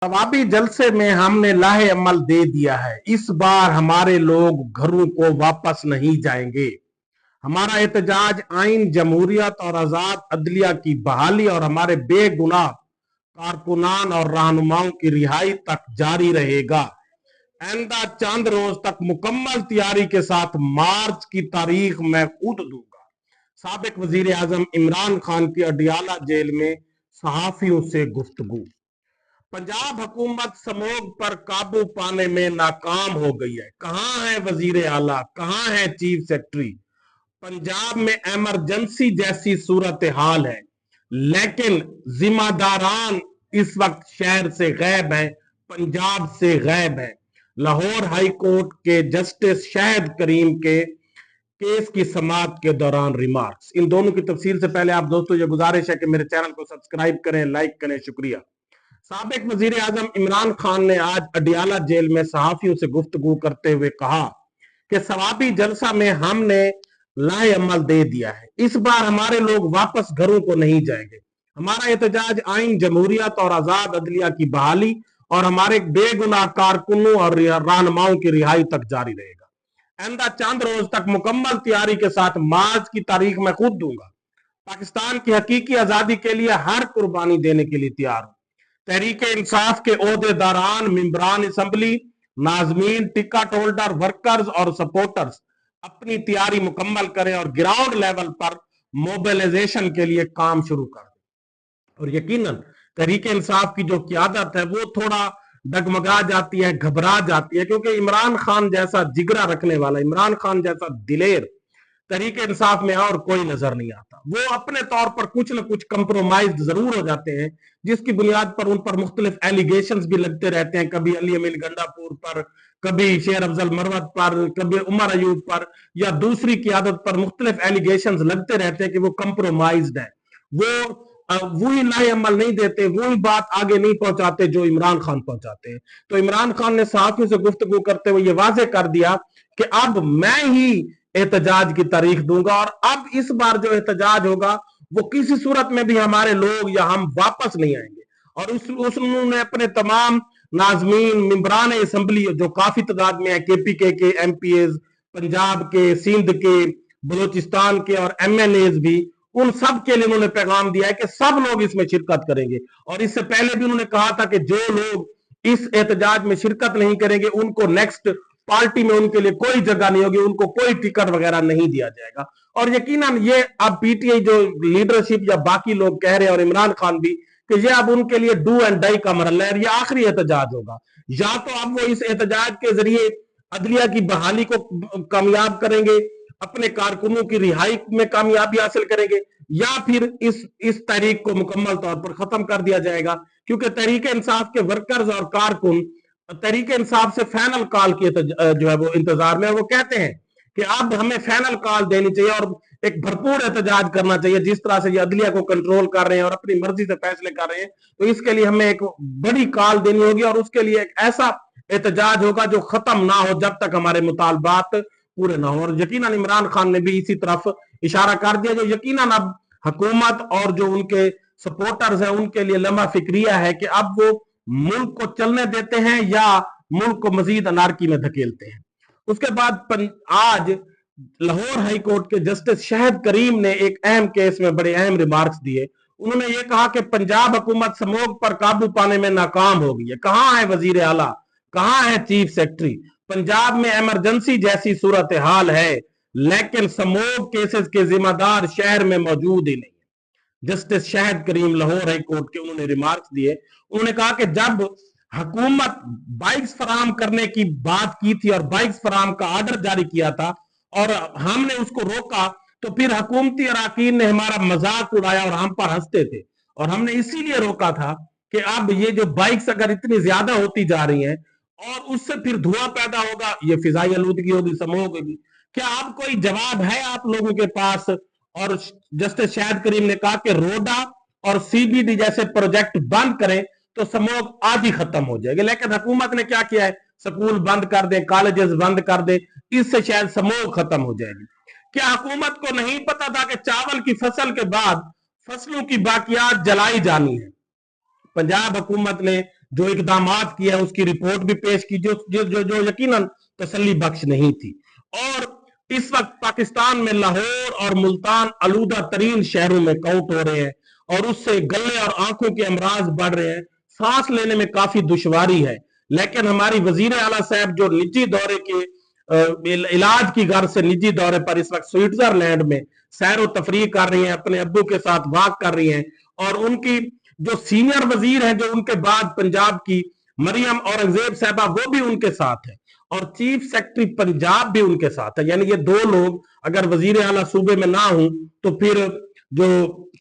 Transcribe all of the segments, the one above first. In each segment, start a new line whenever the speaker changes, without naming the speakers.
नवाबी जलसे में हमने लाहे अमल दे दिया है। इस बार हमारे लोग घरों को वापस नहीं जाएंगे। हमारा एहतजाज आइन, जमहूरियत और आजाद अदलिया की बहाली और हमारे बेगुनाह कारकुनान और रहनुमाओं की रिहाई तक जारी रहेगा। आइंदा चंद रोज तक मुकम्मल तैयारी के साथ मार्च की तारीख मैं खुद दूंगा। साबिक वजीर आजम इमरान खान की अडियाला जेल में सहाफियों से गुफ्तगू। पंजाब हुकूमत समोग पर काबू पाने में नाकाम हो गई है। कहां है वजीर आला, कहां है चीफ सेक्रेटरी। पंजाब में इमरजेंसी जैसी सूरत हाल है, लेकिन जिम्मेदारान इस वक्त शहर से गैब है, पंजाब से गैब है। लाहौर हाई कोर्ट के जस्टिस शाहिद करीम के केस की समाअत के दौरान रिमार्क्स। इन दोनों की तफसील से पहले आप दोस्तों ये गुजारिश है कि मेरे चैनल को सब्सक्राइब करें, लाइक करें, शुक्रिया। साबिक वजीर आजम इमरान खान ने आज अडियाला जेल में सहाफियों से गुफ्तगू करते हुए कहा कि सवाबी जलसा में हमने लाहे अमल दे दिया है। इस बार हमारे लोग वापस घरों को नहीं जाएंगे। हमारा एहतजाज आइन, जमहूरियत और आजाद अदलिया की बहाली और हमारे बेगुनाह कारकुनों और रहनुमाओं की रिहाई तक जारी रहेगा। आइंदा चंद रोज तक मुकम्मल तैयारी के साथ मार्च की तारीख मैं खुद दूंगा। पाकिस्तान की हकीकी आजादी के लिए हर कुर्बानी देने के लिए तैयार हूं। तहरीक इंसाफ के ओहदेदारान, मेंबरान असम्बली, नाजमीन, टिकट होल्डर, वर्कर्स और सपोर्टर्स अपनी तैयारी मुकम्मल करें और ग्राउंड लेवल पर मोबिलाइजेशन के लिए काम शुरू कर दें। और यकीनन तहरीक इंसाफ की जो क्यादत है वो थोड़ा डगमगा जाती है, घबरा जाती है, क्योंकि इमरान खान जैसा जिगरा रखने वाला, इमरान खान जैसा दिलेर तहरीक इंसाफ में और कोई नजर नहीं आता। वो अपने तौर पर कुछ न कुछ कंप्रोमाइज जरूर हो जाते हैं, जिसकी बुनियाद पर उन पर मुख्तलिफ एलिगेशंस भी लगते रहते हैं, कभी अली अमीन गंडापुर पर, कभी शेर अफजल मरवत पर, कभी उमर अयूब पर या दूसरी क़यादत पर मुख्तलिफ एलिगेशंस लगते रहते हैं कि वो कंप्रोमाइज्ड है। वो वही लाहे अमल नहीं देते, वही बात आगे नहीं पहुंचाते जो इमरान खान पहुंचाते हैं। तो इमरान खान ने सहाफियों से गुफ्तगू करते हुए ये वाजे कर दिया कि अब मैं ही एहतजाज की तारीख दूंगा और अब इस बार जो एहतजाज होगा वो किसी सूरत में भी हमारे लोग या हम वापस नहीं आएंगे। और उन्होंने अपने तमाम नाजमीन, मेंबरान असम्बली जो काफी तादाद में है, केपीके के एमपीएज, पंजाब के, सिंध के, बलोचिस्तान के और एमएनएज भी, उन सब के लिए उन्होंने पैगाम दिया है कि सब लोग इसमें शिरकत करेंगे। और इससे पहले भी उन्होंने कहा था कि जो लोग इस एहतजाज में शिरकत नहीं करेंगे उनको नेक्स्ट पार्टी में उनके लिए कोई जगह नहीं होगी, उनको कोई टिकट वगैरह नहीं दिया जाएगा। और यकीनन ये अब पीटीआई जो लीडरशिप या बाकी लोग कह रहे हैं और इमरान खान भी, कि ये अब उनके लिए डू एंड डाई का मरहला है, ये आखिरी एहतजाज होगा। या तो अब वो इस एहतजाज के जरिए अदलिया की बहाली को कामयाब करेंगे, अपने कारकुनों की रिहाई में कामयाबी हासिल करेंगे, या फिर इस तहरीक को मुकम्मल तौर पर खत्म कर दिया जाएगा। क्योंकि तहरीक इंसाफ के वर्कर्स और कारकुन तहरीक इंसाफ से फाइनल कॉल की जो है वो इंतजार में, वो कहते हैं कि अब हमें फाइनल कॉल देनी चाहिए और एक भरपूर एहतजाज करना चाहिए। जिस तरह से ये अदलिया को कंट्रोल कर रहे हैं और अपनी मर्जी से फैसले कर रहे हैं, तो इसके लिए हमें एक बड़ी कॉल देनी होगी और उसके लिए एक ऐसा एहतजाज होगा जो खत्म ना हो जब तक हमारे मुतालबात पूरे ना हो। और यकीनन इमरान खान ने भी इसी तरफ इशारा कर दिया, जो यकीनन अब हुकूमत और जो उनके सपोर्टर्स हैं उनके लिए लम्हा फिक्रिया है कि अब वो मुल्क को चलने देते हैं या मुल्क को मजीद अनारकी में धकेलते हैं। उसके बाद आज लाहौर हाई कोर्ट के जस्टिस शाहिद करीम ने एक अहम केस में बड़े अहम रिमार्क्स दिए। उन्होंने ये कहा कि पंजाब हुकूमत समोग पर काबू पाने में नाकाम हो गई है। कहां है वजीर आला, कहां है चीफ सेक्रेटरी। पंजाब में इमरजेंसी जैसी सूरत हाल है, लेकिन समोग केसेस के जिम्मेदार शहर में मौजूद ही नहीं। जस्टिस शाहिद करीम लाहौर हाई कोर्ट के उन्होंने रिमार्क्स दिए। उन्होंने कहा कि जब हुकूमत बाइक्स फराम करने की बात की थी और बाइक्स फराम का ऑर्डर जारी किया था और हमने उसको रोका, तो फिर हुकूमती अराकीन ने हमारा मजाक उड़ाया और हम पर हंसते थे। और हमने इसीलिए रोका था कि अब ये जो बाइक्स अगर इतनी ज्यादा होती जा रही हैं और उससे फिर धुआं पैदा होगा, ये फिजाई आलूदगी होगी, समूह होगी। क्या आप कोई जवाब है आप लोगों के पास? और जस्टिस शाहिद करीम ने कहा कि रोडा और सीबीडी जैसे प्रोजेक्ट बंद करें तो स्मोक आज ही खत्म हो जाएगी। लेकिन हुकूमत ने क्या किया है, स्कूल बंद कर दे, कॉलेजेस बंद कर दे, इससे शायद स्मोक खत्म हो जाएगी। क्या हुकूमत को नहीं पता था कि चावल की फसल के बाद फसलों की बाकियात जलाई जानी है? पंजाब हुकूमत ने जो इकदामात किया है उसकी रिपोर्ट भी पेश की, जो यकीनन तसल्ली बख्श नहीं थी। और इस वक्त पाकिस्तान में लाहौर और मुल्तान आलूदा तरीन शहरों में काउंट हो रहे हैं और उससे गले और आंखों के अमराज बढ़ रहे हैं, सांस लेने में काफी दुश्वारी है। लेकिन हमारी वजीर आला साहब जो निजी दौरे के इलाज की गर्ज से निजी दौरे पर इस वक्त स्विट्जरलैंड में सैर तफरीह कर रही हैं, अपने अब्बू के साथ वाक कर रही हैं, और उनकी जो सीनियर वजीर हैं, जो उनके बाद पंजाब की मरियम औरंगजेब साहबा, वो भी उनके साथ है, और चीफ सेक्रेटरी पंजाब भी उनके साथ है। यानी ये दो लोग अगर वजीर आला सूबे में ना हो तो फिर जो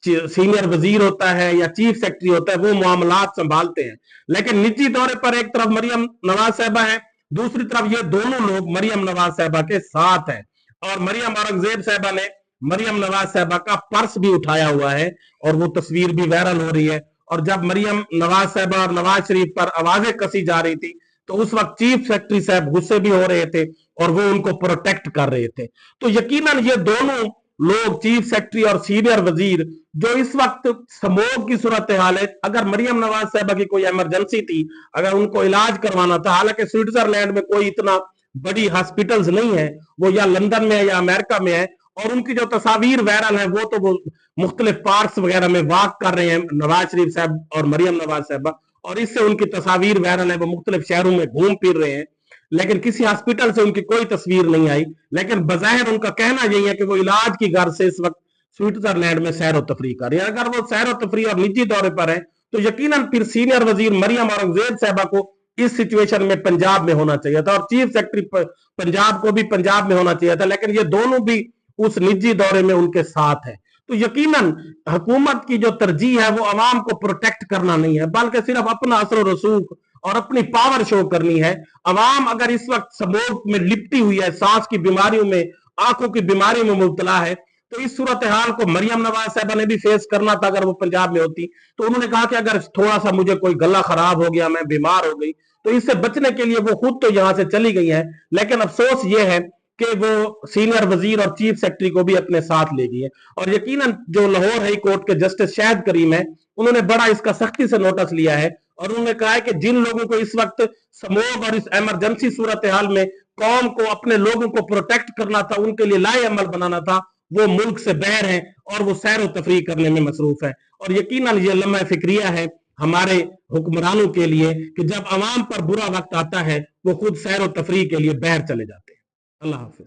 सीनियर वजीर होता है या चीफ सेक्रेटरी होता है वो मामलात संभालते हैं। लेकिन निजी दौरे पर एक तरफ मरियम नवाज साहबा है, दूसरी तरफ ये दोनों लोग मरियम नवाज साहबा के साथ हैं। और मरियम औरंगजेब साहबा ने मरियम नवाज साहबा का पर्स भी उठाया हुआ है और वो तस्वीर भी वायरल हो रही है। और जब मरियम नवाज साहबा और नवाज शरीफ पर आवाजें कसी जा रही थी तो उस वक्त चीफ सेक्रेटरी साहब गुस्से भी हो रहे थे और वो उनको प्रोटेक्ट कर रहे थे। तो यकीनन ये दोनों लोग, चीफ सेक्रेटरी और सीनियर वजीर, जो इस वक्त समूह की सूरत हाल है, अगर मरियम नवाज साहबा की कोई इमरजेंसी थी, अगर उनको इलाज करवाना था, हालांकि स्विट्जरलैंड में कोई इतना बड़ी हॉस्पिटल्स नहीं है, वो या लंदन में है या अमेरिका में है, और उनकी जो तस्वीर वायरल है वो तो वो मुख्तलिफ पार्क्स वगैरह में वॉक कर रहे हैं नवाज शरीफ साहब और मरियम नवाज साहबा, और इससे उनकी तस्वीर वायरल है, वो मुख्तलिफ शहरों में घूम फिर रहे हैं, लेकिन किसी हॉस्पिटल से उनकी कोई तस्वीर नहीं आई। लेकिन बजाहिर उनका कहना यही है कि वो इलाज की गर्ज से इस वक्त स्विट्जरलैंड में सैर तफरी कर रहे हैं। अगर वो सैर तफरी और निजी दौरे पर है तो यकीनन फिर सीनियर वजीर मरियम औरंगजेब साहबा को इस सिचुएशन में पंजाब में होना चाहिए था, और चीफ सेक्रेटरी पंजाब को भी पंजाब में होना चाहिए था, लेकिन ये दोनों भी उस निजी दौरे में उनके साथ है। तो यकीनन हुकूमत की जो तरजीह है वो अवाम को प्रोटेक्ट करना नहीं है, बल्कि सिर्फ अपना असर रसूख और अपनी पावर शो करनी है। अवाम अगर इस वक्त स्मोक में लिपटी हुई है, सांस की बीमारियों में, आंखों की बीमारी में मुब्तला है, तो इस सूरत हाल को मरियम नवाज साहबा ने भी फेस करना था अगर वो पंजाब में होती। तो उन्होंने कहा कि अगर थोड़ा सा मुझे कोई गला खराब हो गया, मैं बीमार हो गई, तो इससे बचने के लिए वो खुद तो यहां से चली गई है, लेकिन अफसोस ये है कि वो सीनियर वजीर और चीफ सेक्रेटरी को भी अपने साथ ले गई है। और यकीनन जो लाहौर हाई कोर्ट के जस्टिस शाहिद करीम है, उन्होंने बड़ा इसका सख्ती से नोटिस लिया है, और उन्होंने कहा है कि जिन लोगों को इस वक्त समूह और इस इमरजेंसी सूरत हाल में कौम को, अपने लोगों को प्रोटेक्ट करना था, उनके लिए लाए अमल बनाना था, वो मुल्क से बहर हैं और वो सैर तफरी करने में मसरूफ है। और यकीनन ये लम्हा फिक्रिया है हमारे हुक्मरानों के लिए कि जब अवाम पर बुरा वक्त आता है वो खुद सैर तफरी के लिए बहर चले जाते हैं। अल्लाह हाफिज।